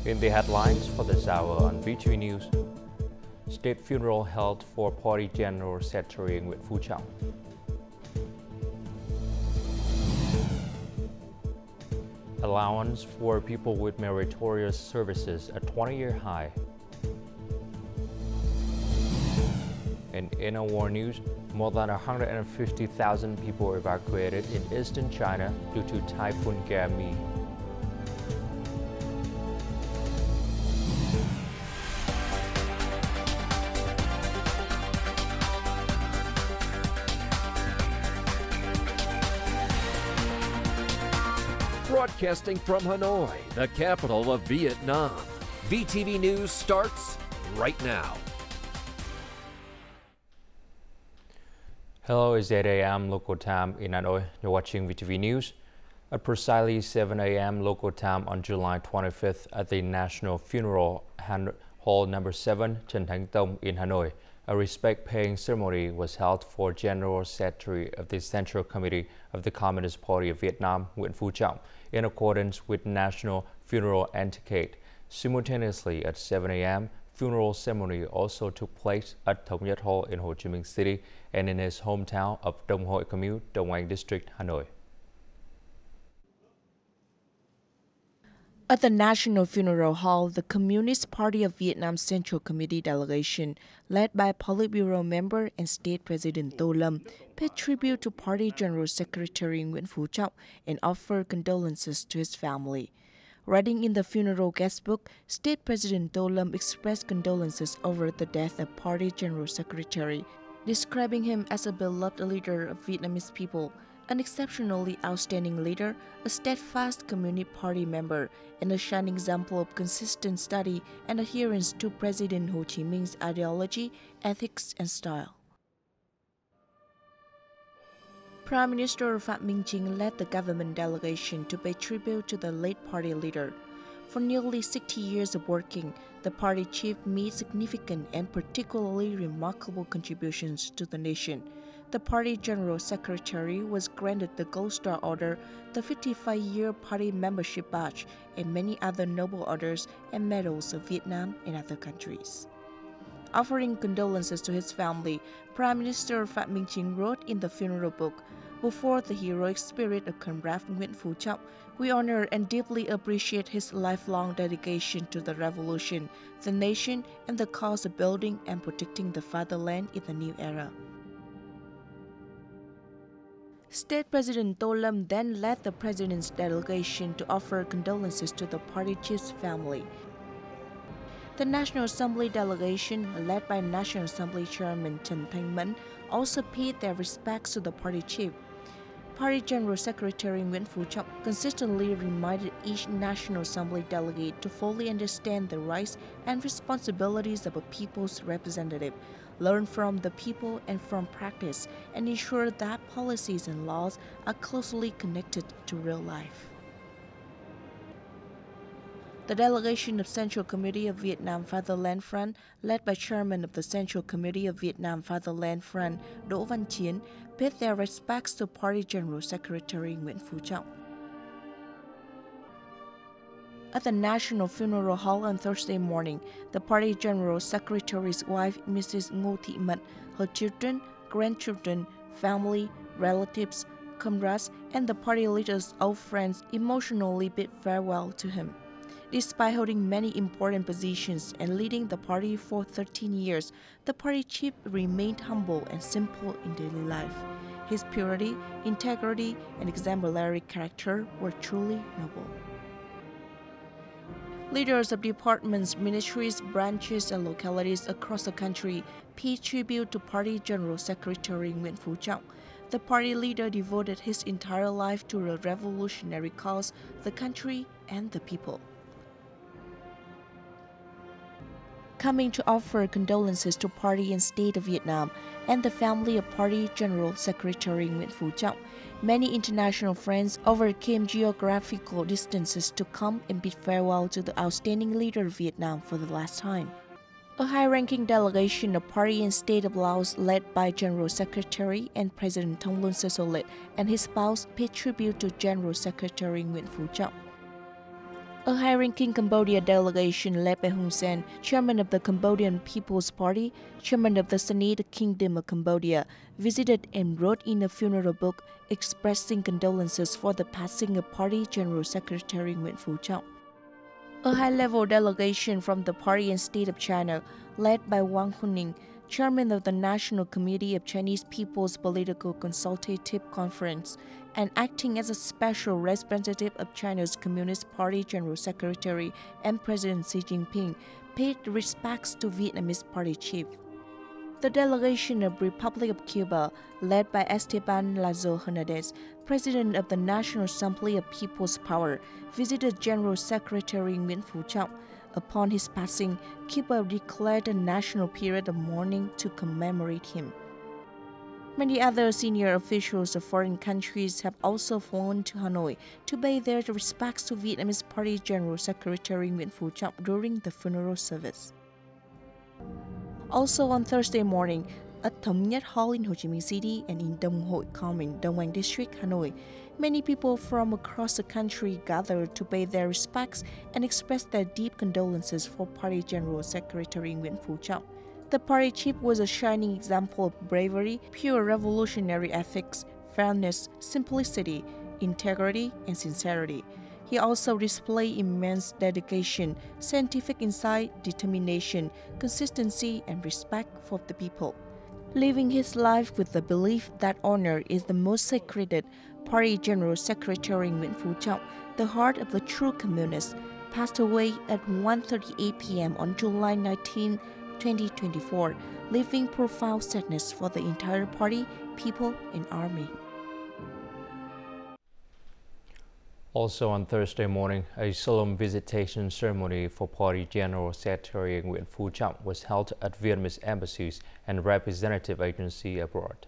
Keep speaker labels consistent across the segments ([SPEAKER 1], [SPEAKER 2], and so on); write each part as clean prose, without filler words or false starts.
[SPEAKER 1] In the headlines for this hour on VTV News, state funeral held for Party General Secretary Nguyễn Phú Trọng. Allowance for people with meritorious services at 20-year high. In our war news, more than 150,000 people evacuated in eastern China due to Typhoon GAEMI.
[SPEAKER 2] Broadcasting from Hanoi, the capital of Vietnam. VTV News starts right now.
[SPEAKER 1] Hello, it's 8 a.m. local time in Hanoi. You're watching VTV News. At precisely 7 a.m. local time on July 25th at the National Funeral Hall number 7, Trần Thánh Tông in Hanoi, a respect-paying ceremony was held for General Secretary of the Central Committee of the Communist Party of Vietnam, Nguyễn Phú Trọng, in accordance with national funeral etiquette. Simultaneously at 7 a.m., funeral ceremony also took place at Thống Nhất Hall in Ho Chi Minh City and in his hometown of Đông Hội Commune, Đông Anh District, Hanoi.
[SPEAKER 3] At the National Funeral Hall, the Communist Party of Vietnam Central Committee delegation, led by Politburo member and State President Tô Lâm, paid tribute to Party General Secretary Nguyễn Phú Trọng and offered condolences to his family. Writing in the funeral guestbook, State President Tô Lâm expressed condolences over the death of Party General Secretary, describing him as a beloved leader of Vietnamese people, an exceptionally outstanding leader, a steadfast Communist Party member, and a shining example of consistent study and adherence to President Ho Chi Minh's ideology, ethics, and style. Prime Minister Phạm Minh Chính led the government delegation to pay tribute to the late party leader. For nearly 60 years of working, the party chief made significant and particularly remarkable contributions to the nation. The Party General Secretary was granted the Gold Star Order, the 55-year party membership badge, and many other noble orders and medals of Vietnam and other countries. Offering condolences to his family, Prime Minister Phạm Minh Chính wrote in the funeral book, "Before the heroic spirit of Comrade Nguyễn Phú Trọng, we honor and deeply appreciate his lifelong dedication to the revolution, the nation, and the cause of building and protecting the fatherland in the new era." State President Tô Lâm then led the President's delegation to offer condolences to the party chief's family. The National Assembly delegation, led by National Assembly Chairman Trần Thanh Mẫn, also paid their respects to the party chief. Party General Secretary Nguyễn Phú Trọng consistently reminded each National Assembly delegate to fully understand the rights and responsibilities of a people's representative, learn from the people and from practice, and ensure that policies and laws are closely connected to real life. The delegation of Central Committee of Vietnam Fatherland Front, led by Chairman of the Central Committee of Vietnam Fatherland Front, Đỗ Văn Chiến, paid their respects to Party General Secretary Nguyễn Phú Trọng. At the National Funeral Hall on Thursday morning, the Party General Secretary's wife, Mrs. Ngô Thị Mận, her children, grandchildren, family, relatives, comrades, and the party leader's old friends emotionally bid farewell to him. Despite holding many important positions and leading the party for 13 years, the party chief remained humble and simple in daily life. His purity, integrity, and exemplary character were truly noble. Leaders of departments, ministries, branches, and localities across the country paid tribute to Party General Secretary Nguyễn Phú Trọng. The party leader devoted his entire life to a revolutionary cause, the country, and the people. Coming to offer condolences to Party and State of Vietnam and the family of Party General Secretary Nguyễn Phú Trọng, many international friends overcame geographical distances to come and bid farewell to the outstanding leader of Vietnam for the last time. A high-ranking delegation of Party and State of Laos led by General Secretary and President Thông Luân Se Solit and his spouse paid tribute to General Secretary Nguyễn Phú Trọng. A high-ranking Cambodia delegation led by Hun Sen, chairman of the Cambodian People's Party, chairman of the Senate Kingdom of Cambodia, visited and wrote in a funeral book expressing condolences for the passing of Party General Secretary Nguyễn Phú Trọng. A high-level delegation from the Party and State of China, led by Wang Huning, chairman of the National Committee of Chinese People's Political Consultative Conference, and acting as a special representative of China's Communist Party General Secretary and President Xi Jinping, paid respects to Vietnamese party chief. The delegation of Republic of Cuba, led by Esteban Lazo Hernandez, President of the National Assembly of People's Power, visited General Secretary Nguyễn Phú Trọng. Upon his passing, Cuba declared a national period of mourning to commemorate him. Many other senior officials of foreign countries have also flown to Hanoi to pay their respects to Vietnamese Party General Secretary Nguyễn Phú Trọng during the funeral service. Also on Thursday morning, at Thống Nhất Hall in Ho Chi Minh City and in Dong Hội Common, Đông Anh District, Hanoi, many people from across the country gathered to pay their respects and express their deep condolences for Party General Secretary Nguyễn Phú Trọng. The party chief was a shining example of bravery, pure revolutionary ethics, fairness, simplicity, integrity, and sincerity. He also displayed immense dedication, scientific insight, determination, consistency, and respect for the people. Living his life with the belief that honor is the most sacred, Party General Secretary Nguyễn Phú Trọng, the heart of the true communist, passed away at 1:38 p.m. on July 19, 2024, leaving profound sadness for the entire party, people, and army.
[SPEAKER 1] Also on Thursday morning, a solemn visitation ceremony for Party General Secretary Nguyễn Phú Trọng was held at Vietnamese embassies and representative agency abroad.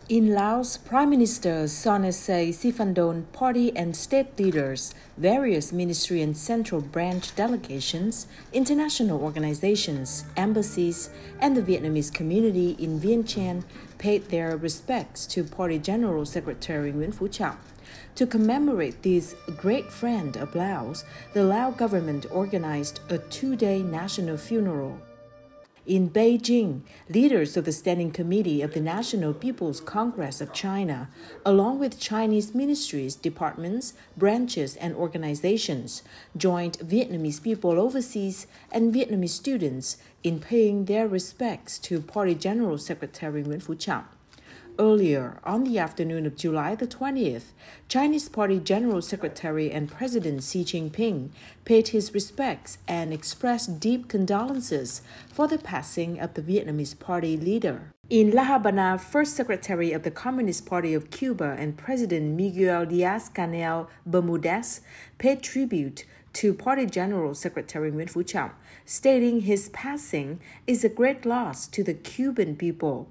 [SPEAKER 4] In Laos, Prime Minister Sonexay Siphandone, party and state leaders, various ministry and central branch delegations, international organizations, embassies, and the Vietnamese community in Vientiane paid their respects to Party General Secretary Nguyễn Phú Trọng. To commemorate this great friend of Laos, the Lao government organized a two-day national funeral. In Beijing, leaders of the Standing Committee of the National People's Congress of China, along with Chinese ministries, departments, branches, and organizations, joined Vietnamese people overseas and Vietnamese students in paying their respects to Party General Secretary Nguyễn Phú Trọng. Earlier, on the afternoon of July the 20th, Chinese Party General Secretary and President Xi Jinping paid his respects and expressed deep condolences for the passing of the Vietnamese party leader. In La Habana, First Secretary of the Communist Party of Cuba and President Miguel Díaz-Canel Bermudez paid tribute to Party General Secretary Nguyễn Phú Trọng, stating his passing is a great loss to the Cuban people.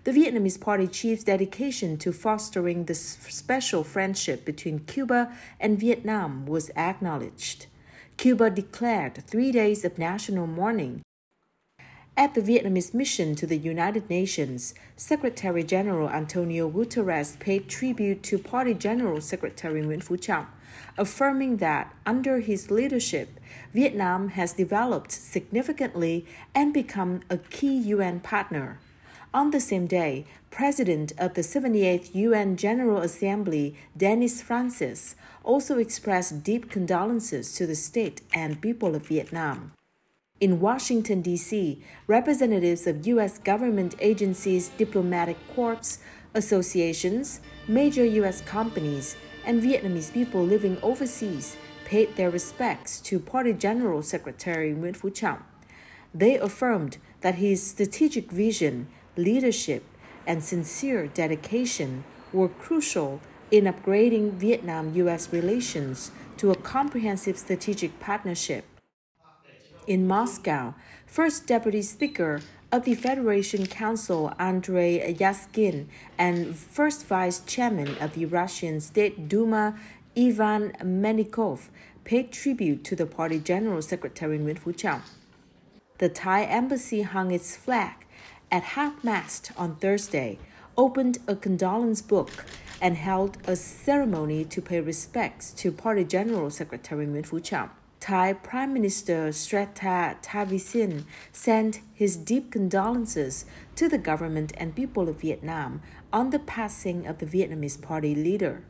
[SPEAKER 4] The Vietnamese party chief's dedication to fostering the special friendship between Cuba and Vietnam was acknowledged. Cuba declared 3 days of national mourning. At the Vietnamese mission to the United Nations, Secretary General Antonio Guterres paid tribute to Party General Secretary Nguyễn Phú Trọng, affirming that under his leadership, Vietnam has developed significantly and become a key UN partner. On the same day, President of the 78th UN General Assembly, Denis Francis, also expressed deep condolences to the state and people of Vietnam. In Washington, D.C., representatives of U.S. government agencies, diplomatic corps, associations, major U.S. companies, and Vietnamese people living overseas paid their respects to Party General Secretary Nguyễn Phú Trọng. They affirmed that his strategic vision, leadership, and sincere dedication were crucial in upgrading Vietnam-U.S. relations to a comprehensive strategic partnership. In Moscow, First Deputy Speaker of the Federation Council Andrei Yaskin and First Vice Chairman of the Russian State Duma Ivan Menikov paid tribute to the Party General Secretary Nguyễn Phú Trọng. The Thai embassy hung its flag at half-mast on Thursday, opened a condolence book, and held a ceremony to pay respects to Party General Secretary Nguyễn Phú Trọng. Thai Prime Minister Srettha Thavisin sent his deep condolences to the government and people of Vietnam on the passing of the Vietnamese party leader.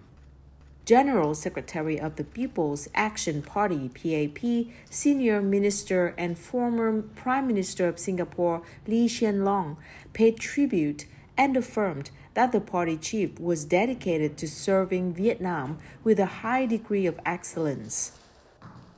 [SPEAKER 4] General Secretary of the People's Action Party, PAP, Senior Minister and former Prime Minister of Singapore, Lee Hsien Loong, paid tribute and affirmed that the party chief was dedicated to serving Vietnam with a high degree of excellence.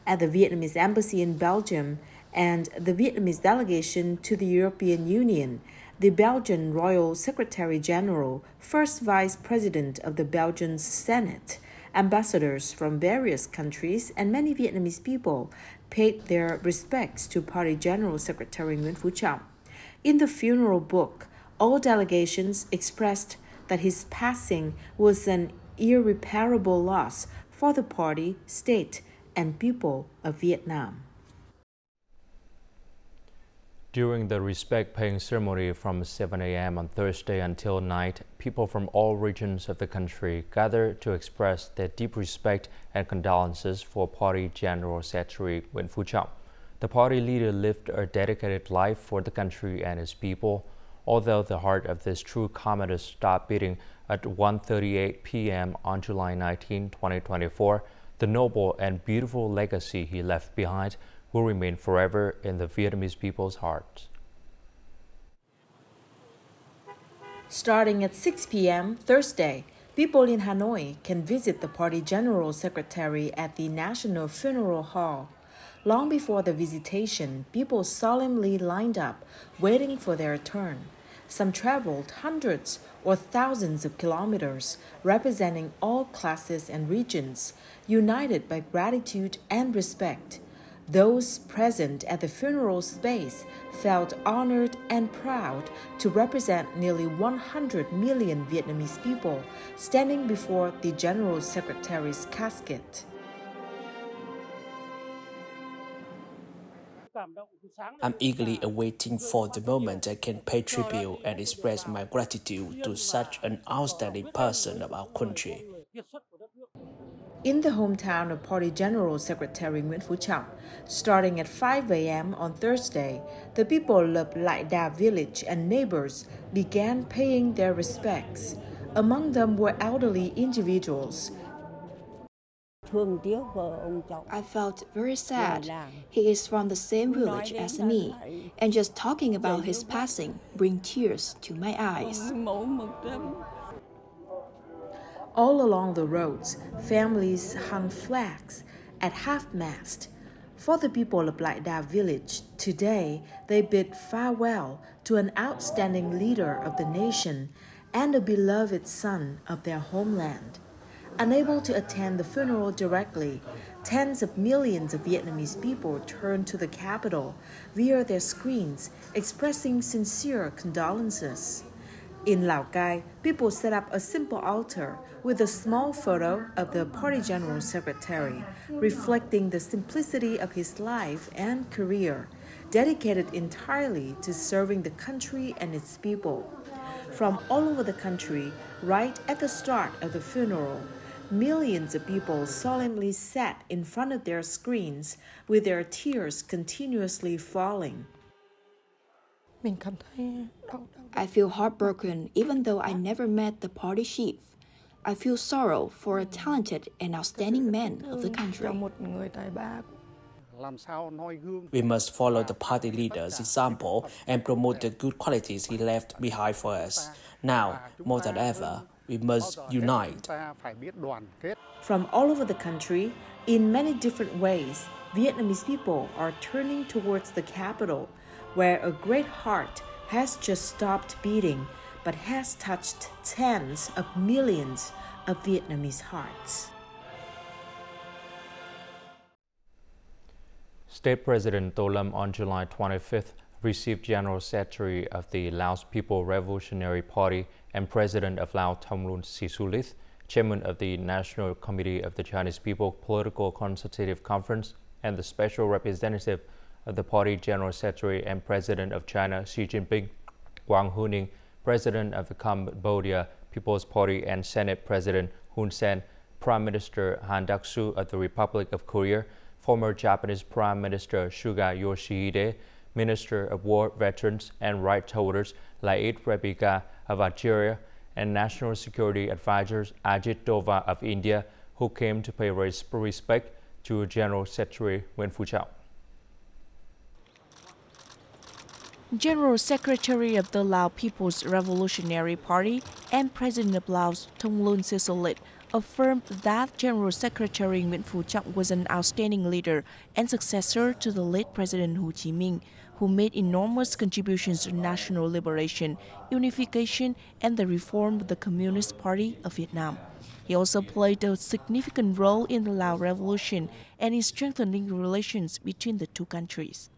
[SPEAKER 4] At the Vietnamese Embassy in Belgium and the Vietnamese delegation to the European Union, the Belgian Royal Secretary General, first Vice President of the Belgian Senate, ambassadors from various countries and many Vietnamese people paid their respects to Party General Secretary Nguyễn Phú Trọng. In the funeral book, all delegations expressed that his passing was an irreparable loss for the party, state, and people of Vietnam.
[SPEAKER 1] During the respect-paying ceremony from 7 a.m. on Thursday until night, people from all regions of the country gathered to express their deep respect and condolences for Party General Secretary Nguyễn Phú Trọng. The party leader lived a dedicated life for the country and its people. Although the heart of this true communist stopped beating at 1:38 p.m. on July 19, 2024, the noble and beautiful legacy he left behind will remain forever in the Vietnamese people's hearts.
[SPEAKER 4] Starting at 6 p.m. Thursday, people in Hanoi can visit the Party General Secretary at the National Funeral Hall. Long before the visitation, people solemnly lined up, waiting for their turn. Some traveled hundreds or thousands of kilometers, representing all classes and regions, united by gratitude and respect. Those present at the funeral space felt honored and proud to represent nearly 100 million Vietnamese people standing before the General Secretary's casket.
[SPEAKER 5] I'm eagerly awaiting for the moment I can pay tribute and express my gratitude to such an outstanding person of our country.
[SPEAKER 4] In the hometown of Party General Secretary Nguyễn Phú Trọng, starting at 5 a.m. on Thursday, the people of Lại Đà village and neighbors began paying their respects. Among them were elderly individuals.
[SPEAKER 6] I felt very sad. He is from the same village as me, and just talking about his passing brings tears to my eyes.
[SPEAKER 4] All along the roads, families hung flags at half-mast. For the people of Lại Đà village, today they bid farewell to an outstanding leader of the nation and a beloved son of their homeland. Unable to attend the funeral directly, tens of millions of Vietnamese people turned to the capital via their screens, expressing sincere condolences. In Lào Cai, people set up a simple altar with a small photo of the Party General Secretary, reflecting the simplicity of his life and career, dedicated entirely to serving the country and its people. From all over the country, right at the start of the funeral, millions of people solemnly sat in front of their screens with their tears continuously falling.
[SPEAKER 6] I feel heartbroken even though I never met the party chief. I feel sorrow for a talented and outstanding man of the country.
[SPEAKER 5] We must follow the party leader's example and promote the good qualities he left behind for us. Now, more than ever, we must unite.
[SPEAKER 4] From all over the country, in many different ways, Vietnamese people are turning towards the capital, where a great heart has just stopped beating, but has touched tens of millions of Vietnamese hearts.
[SPEAKER 1] State President Tô Lâm on July 25th received General Secretary of the Laos People Revolutionary Party and President of Laos Thongloun Sisoulith, Chairman of the National Committee of the Chinese People Political Consultative Conference, and the Special Representative of the Party General Secretary and President of China Xi Jinping, Wang Huning, President of Cambodia People's Party and Senate President Hun Sen, Prime Minister Han Duck-soo of the Republic of Korea, former Japanese Prime Minister Suga Yoshihide, Minister of War Veterans and Rights Holders Laid Rebika of Algeria, and National Security Advisor Ajit Dova of India, who came to pay respect to General Secretary Nguyen Phu Trọng.
[SPEAKER 3] General Secretary of the Lao People's Revolutionary Party and President of Laos Thongloun Sisoulith affirmed that General Secretary Nguyen Phu Trọng was an outstanding leader and successor to the late President Ho Chi Minh, who made enormous contributions to national liberation, unification, and the reform of the Communist Party of Vietnam. He also played a significant role in the Lao Revolution and in strengthening relations between the two countries.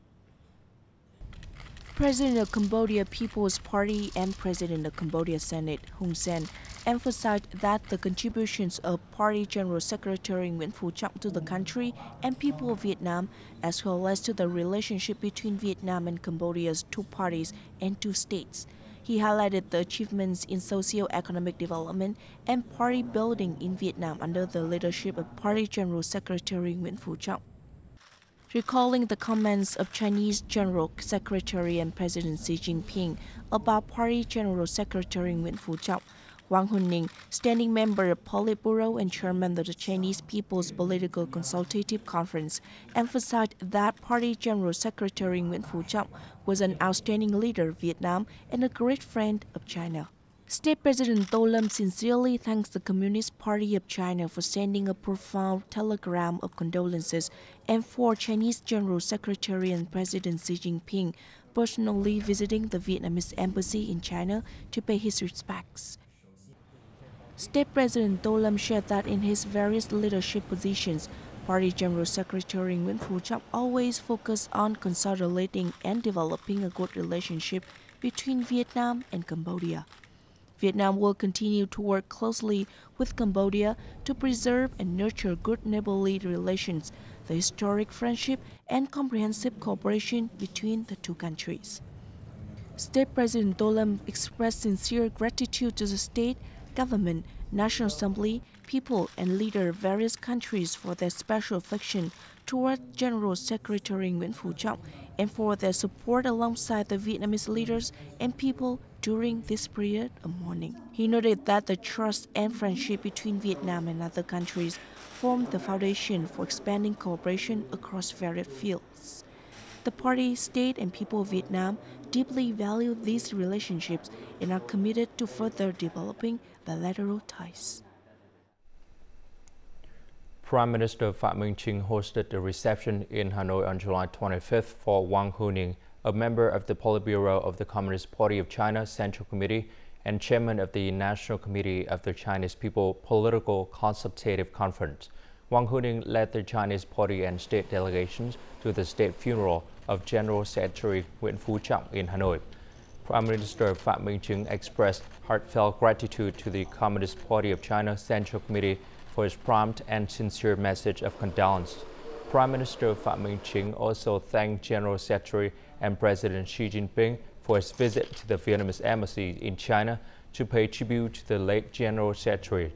[SPEAKER 3] President of Cambodia People's Party and President of Cambodia Senate Hun Sen emphasized that the contributions of Party General Secretary Nguyen Phu Trọng to the country and people of Vietnam, as well as to the relationship between Vietnam and Cambodia's two parties and two states. He highlighted the achievements in socio-economic development and party building in Vietnam under the leadership of Party General Secretary Nguyen Phu Trọng. Recalling the comments of Chinese General Secretary and President Xi Jinping about Party General Secretary Nguyen Phu Trọng, Wang Huning, standing member of Politburo and chairman of the Chinese People's Political Consultative Conference, emphasized that Party General Secretary Nguyen Phu Trọng was an outstanding leader of Vietnam and a great friend of China. State President To Lam sincerely thanks the Communist Party of China for sending a profound telegram of condolences and for Chinese General Secretary and President Xi Jinping personally visiting the Vietnamese embassy in China to pay his respects. State President To Lam shared that in his various leadership positions, Party General Secretary Nguyen Phu Trọng always focused on consolidating and developing a good relationship between Vietnam and Cambodia. Vietnam will continue to work closely with Cambodia to preserve and nurture good neighborly relations, the historic friendship and comprehensive cooperation between the two countries. State President To Lam expressed sincere gratitude to the state, government, National Assembly, people and leaders of various countries for their special affection toward General Secretary Nguyen Phu Trọng and for their support alongside the Vietnamese leaders and people during this period of mourning. He noted that the trust and friendship between Vietnam and other countries formed the foundation for expanding cooperation across various fields. The party, state, and people of Vietnam deeply value these relationships and are committed to further developing bilateral ties.
[SPEAKER 1] Prime Minister Phạm Minh Chính hosted a reception in Hanoi on July 25th for Wang Huning, a member of the Politburo of the Communist Party of China Central Committee and chairman of the National Committee of the Chinese People Political Consultative Conference. Wang Huning led the Chinese party and state delegations to the state funeral of General Secretary Nguyen Phu Trọng in Hanoi. Prime Minister Phạm Minh Chính expressed heartfelt gratitude to the Communist Party of China Central Committee for his prompt and sincere message of condolence. Prime Minister Phạm Minh Chính also thanked General Secretary and President Xi Jinping for his visit to the Vietnamese embassy in China to pay tribute to the late General Secretary,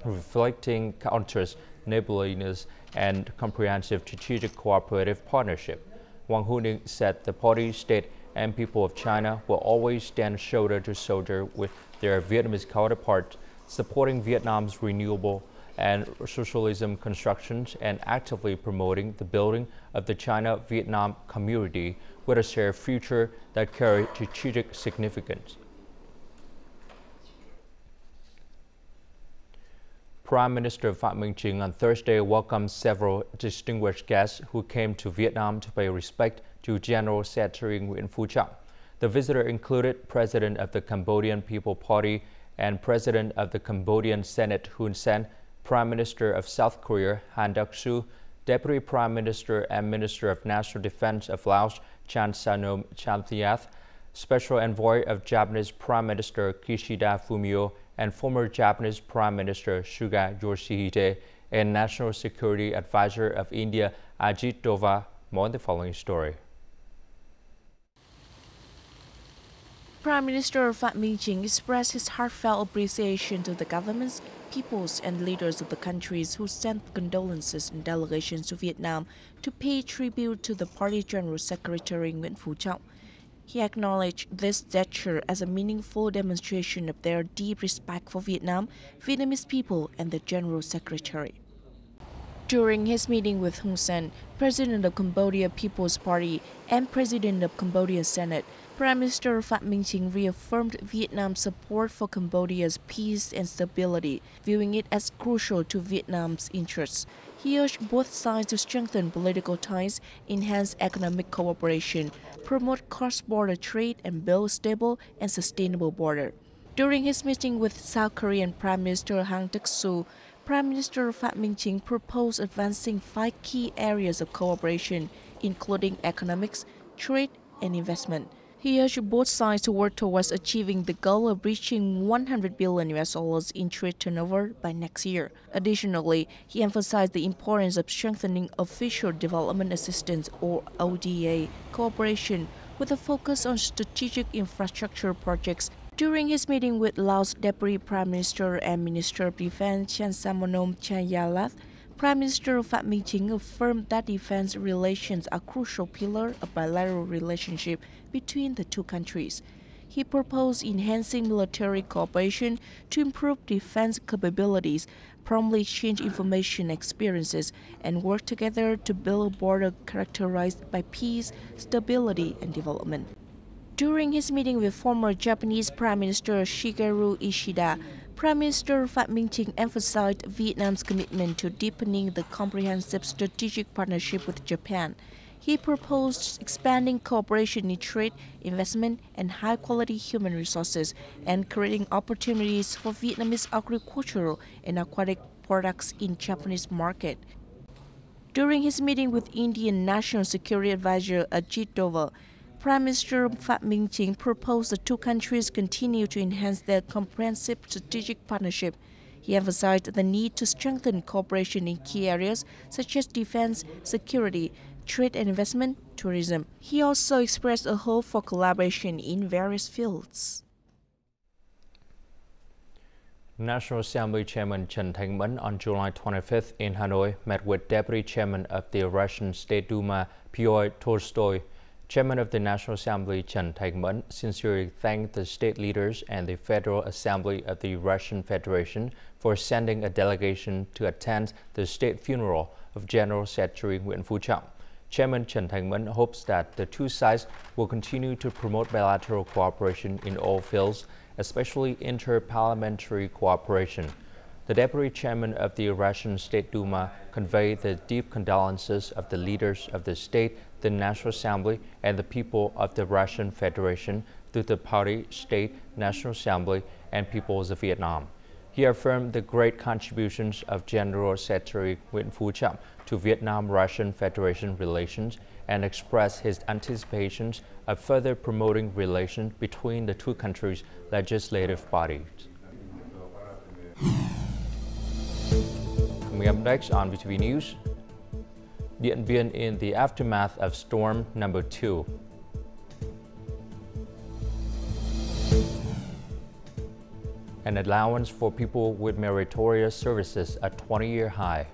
[SPEAKER 1] reflecting countries' neighborliness and comprehensive strategic cooperative partnership. Wang Huning said the party, state, and people of China will always stand shoulder to shoulder with their Vietnamese counterparts, supporting Vietnam's renewable and socialism constructions and actively promoting the building of the China-Vietnam community with a shared future that carries strategic significance. Prime Minister Phạm Minh Chính on Thursday welcomed several distinguished guests who came to Vietnam to pay respect to General Secretary Nguyen Phu Trọng. The visitor included President of the Cambodian People Party and President of the Cambodian Senate Hun Sen, Prime Minister of South Korea Han Duck-soo, Deputy Prime Minister and Minister of National Defense of Laos Chan Sanom Chanthiath, Special Envoy of Japanese Prime Minister Kishida Fumio, and former Japanese Prime Minister Suga Yoshihide, and National Security Advisor of India Ajit Dova. More in the following story.
[SPEAKER 3] Prime Minister Pham Minh Chinh expressed his heartfelt appreciation to the governments, peoples, and leaders of the countries who sent condolences and delegations to Vietnam to pay tribute to the party General Secretary Nguyễn Phú Trọng. He acknowledged this gesture as a meaningful demonstration of their deep respect for Vietnam, Vietnamese people, and the General Secretary. During his meeting with Hun Sen, President of Cambodia People's Party and President of Cambodia Senate, Prime Minister Pham Minh Chinh reaffirmed Vietnam's support for Cambodia's peace and stability, viewing it as crucial to Vietnam's interests. He urged both sides to strengthen political ties, enhance economic cooperation, promote cross-border trade, and build a stable and sustainable border. During his meeting with South Korean Prime Minister Han Duck-soo, Prime Minister Pham Minh Chinh proposed advancing 5 key areas of cooperation, including economics, trade, and investment. He urged both sides to work towards achieving the goal of reaching $100 billion in trade turnover by next year. Additionally, he emphasized the importance of strengthening official development assistance or ODA cooperation with a focus on strategic infrastructure projects. During his meeting with Laos Deputy Prime Minister and Minister of Defense Chansamonom Chanyalath, Prime Minister Pham Minh Chinh affirmed that defense relations are a crucial pillar of bilateral relationship between the two countries. He proposed enhancing military cooperation to improve defense capabilities, promptly exchange information experiences, and work together to build a border characterized by peace, stability, and development. During his meeting with former Japanese Prime Minister Shigeru Ishida, Prime Minister Pham Minh Chinh emphasized Vietnam's commitment to deepening the comprehensive strategic partnership with Japan. He proposed expanding cooperation in trade, investment, and high-quality human resources, and creating opportunities for Vietnamese agricultural and aquatic products in Japanese market. During his meeting with Indian National Security Advisor Ajit Doval, Prime Minister Pham Minh Chinh proposed the two countries continue to enhance their comprehensive strategic partnership. He emphasized the need to strengthen cooperation in key areas such as defense, security, trade and investment, tourism. He also expressed a hope for collaboration in various fields.
[SPEAKER 1] National Assembly Chairman Trần Thanh Mẫn on July 25th in Hanoi met with Deputy Chairman of the Russian State Duma Fyodor Tolstoy. Chairman of the National Assembly Trần Thanh Mẫn sincerely thanked the state leaders and the Federal Assembly of the Russian Federation for sending a delegation to attend the state funeral of General Secretary Nguyễn Phú Trọng. Chairman Trần Thanh Mẫn hopes that the two sides will continue to promote bilateral cooperation in all fields, especially inter-parliamentary cooperation. The Deputy Chairman of the Russian State Duma conveyed the deep condolences of the leaders of the state, the National Assembly, and the people of the Russian Federation through the party, state, National Assembly, and peoples of Vietnam. He affirmed the great contributions of General Secretary Nguyễn Phú Trọng to Vietnam-Russian Federation relations and expressed his anticipations of further promoting relations between the two countries' legislative bodies. Coming up next on VTV News, Điện Biên in the aftermath of storm number 2. An allowance for people with meritorious services at 20-year high.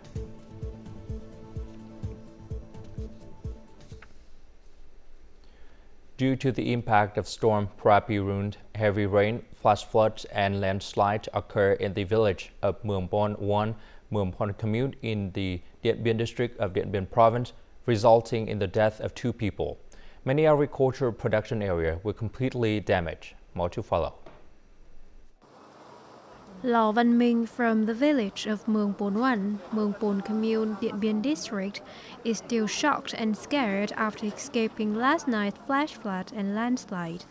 [SPEAKER 1] Due to the impact of Storm Prapirund, heavy rain, flash floods, and landslides occur in the village of Mường Bon 1, Mường Bon commune in the Điện Biên district of Điện Biên province, resulting in the death of 2 people. Many agricultural production areas were completely damaged. More to follow.
[SPEAKER 7] Lò Văn Minh from the village of Mường Bon 1, Mường Bon commune, Điện Biên district, is still shocked and scared after escaping last night's flash flood and landslide.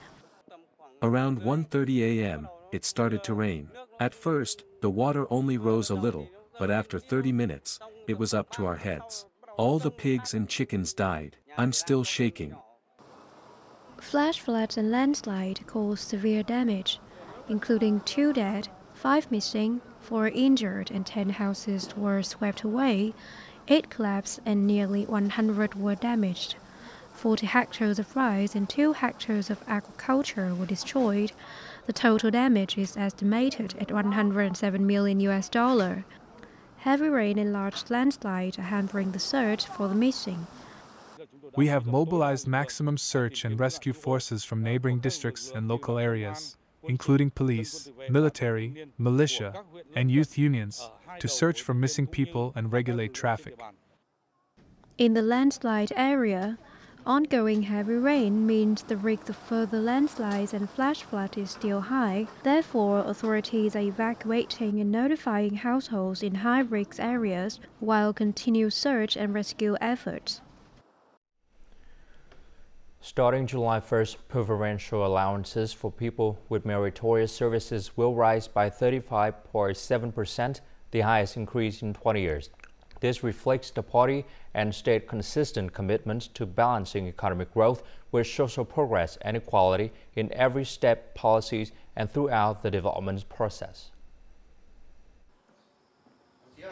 [SPEAKER 8] Around 1:30 a.m., it started to rain. At first, the water only rose a little, but after 30 minutes, it was up to our heads. All the pigs and chickens died. I'm still shaking.
[SPEAKER 7] Flash floods and landslide caused severe damage, including 2 dead, 5 missing, 4 injured, and 10 houses were swept away, 8 collapsed, and nearly 100 were damaged. 40 hectares of rice and 2 hectares of agriculture were destroyed. The total damage is estimated at $107 million. Heavy rain and large landslides are hampering the search for the missing.
[SPEAKER 9] We have mobilized maximum search and rescue forces from neighboring districts and local areas, including police, military, militia, and youth unions, to search for missing people and regulate traffic.
[SPEAKER 7] In the landslide area, ongoing heavy rain means the risk of further landslides and flash flood is still high. Therefore, authorities are evacuating and notifying households in high-risk areas while continue search and rescue efforts.
[SPEAKER 1] Starting July 1st, preferential allowances for people with meritorious services will rise by 35.7%, the highest increase in 20 years. This reflects the party and state consistent commitments to balancing economic growth with social progress and equality in every step policies and throughout the development process.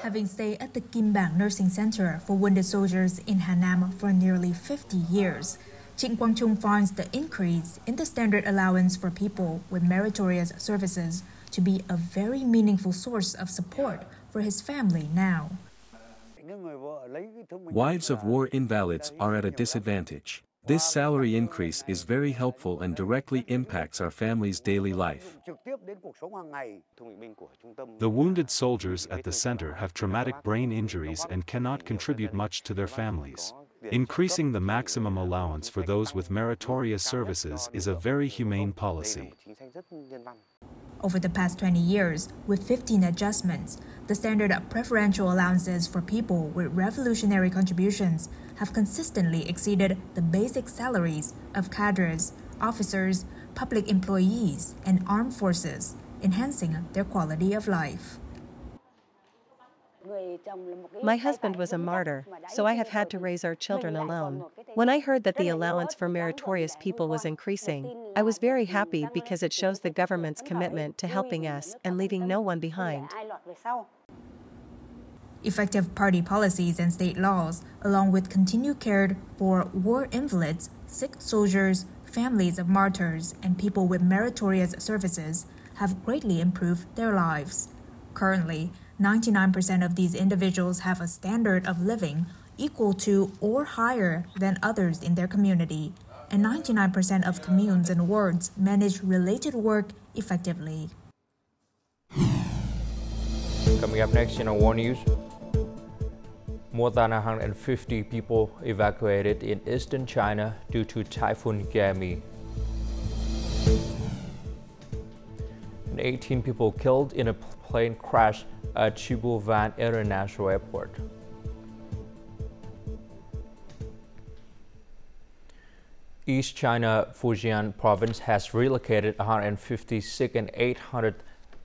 [SPEAKER 10] Having stayed at the Kim Bang Nursing Center for wounded soldiers in Hanam for nearly 50 years, Trịnh Quang Trung finds the increase in the standard allowance for people with meritorious services to be a very meaningful source of support for his family now.
[SPEAKER 8] Wives of war invalids are at a disadvantage. This salary increase is very helpful and directly impacts our family's daily life.
[SPEAKER 11] The wounded soldiers at the center have traumatic brain injuries and cannot contribute much to their families. Increasing the maximum allowance for those with meritorious services is a very humane policy.
[SPEAKER 10] Over the past 20 years, with 15 adjustments, the standard preferential allowances for people with revolutionary contributions have consistently exceeded the basic salaries of cadres, officers, public employees, and armed forces, enhancing their quality of life.
[SPEAKER 12] My husband was a martyr, so I have had to raise our children alone. When I heard that the allowance for meritorious people was increasing, I was very happy because it shows the government's commitment to helping us and leaving no one behind.
[SPEAKER 10] Effective party policies and state laws, along with continued care for war invalids, sick soldiers, families of martyrs, and people with meritorious services, have greatly improved their lives. Currently, 99% of these individuals have a standard of living equal to or higher than others in their community, and 99% of communes and wards manage related work effectively.
[SPEAKER 1] Coming up next in our war news, more than 150 people evacuated in eastern China due to Typhoon GAEMI. 18 people killed in a plane crash at Van International Airport. East China Fujian province has relocated 150 sick and 800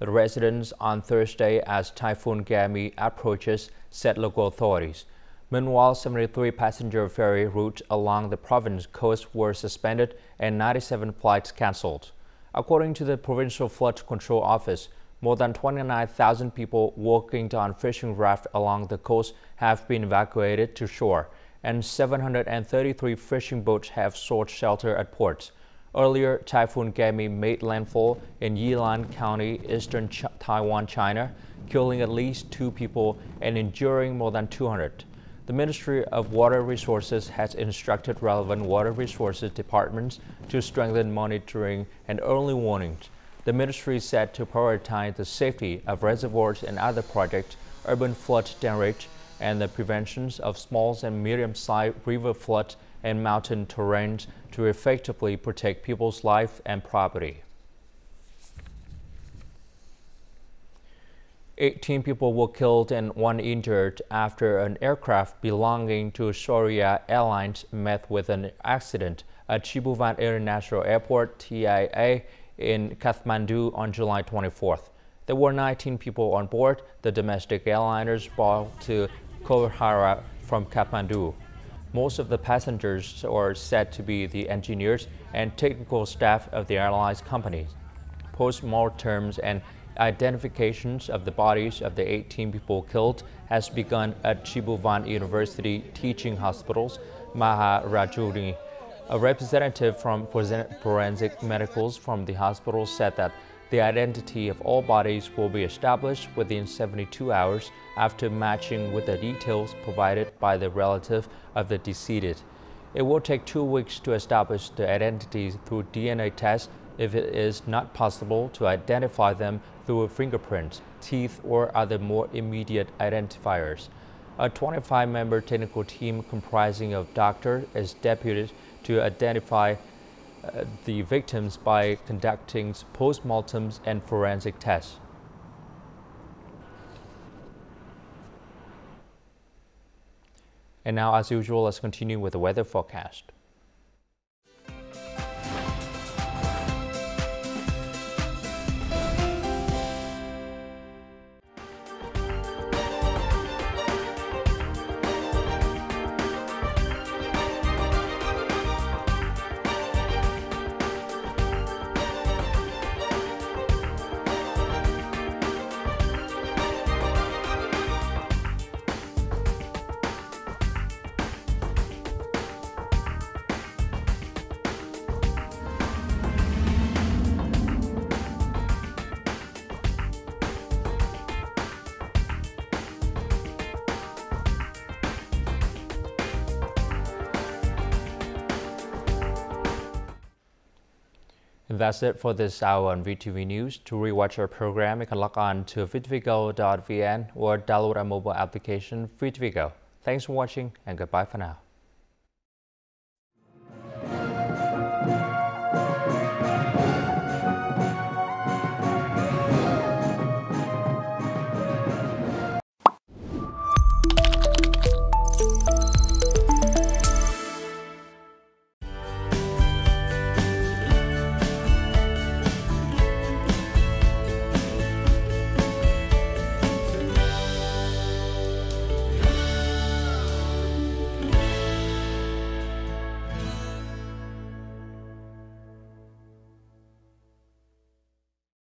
[SPEAKER 1] residents on Thursday as Typhoon GAEMI approaches, said local authorities. Meanwhile, 73 passenger ferry routes along the province coast were suspended and 97 flights cancelled. According to the Provincial Flood Control Office, more than 29,000 people working on fishing raft along the coast have been evacuated to shore, and 733 fishing boats have sought shelter at ports. Earlier, Typhoon GAEMI made landfall in Yilan County, eastern Taiwan, China, killing at least 2 people and injuring more than 200. The Ministry of Water Resources has instructed relevant water resources departments to strengthen monitoring and early warnings. The ministry is set to prioritize the safety of reservoirs and other projects, urban flood damage, and the prevention of small and medium-sized river floods and mountain terrains to effectively protect people's life and property. 18 people were killed and 1 injured after an aircraft belonging to Soria Airlines met with an accident at Van International Airport, TIA, in Kathmandu on July 24th. There were 19 people on board. The domestic airliners brought to Koihara from Kathmandu. Most of the passengers are said to be the engineers and technical staff of the airlines companies. Post-mortems and identifications of the bodies of the 18 people killed has begun at Van University Teaching Hospital's Maharajuni A representative from Forensic Medicals from the hospital said that the identity of all bodies will be established within 72 hours after matching with the details provided by the relative of the deceased. It will take 2 weeks to establish the identities through DNA tests if it is not possible to identify them through fingerprints, teeth, or other more immediate identifiers. A 25-member technical team comprising of doctors is deputed to identify the victims by conducting post-mortem and forensic tests. And now, as usual, let's continue with the weather forecast. And that's it for this hour on VTV News. To rewatch our program, you can log on to VTVgo.vn or download our mobile application VTVgo. Thanks for watching and goodbye for now.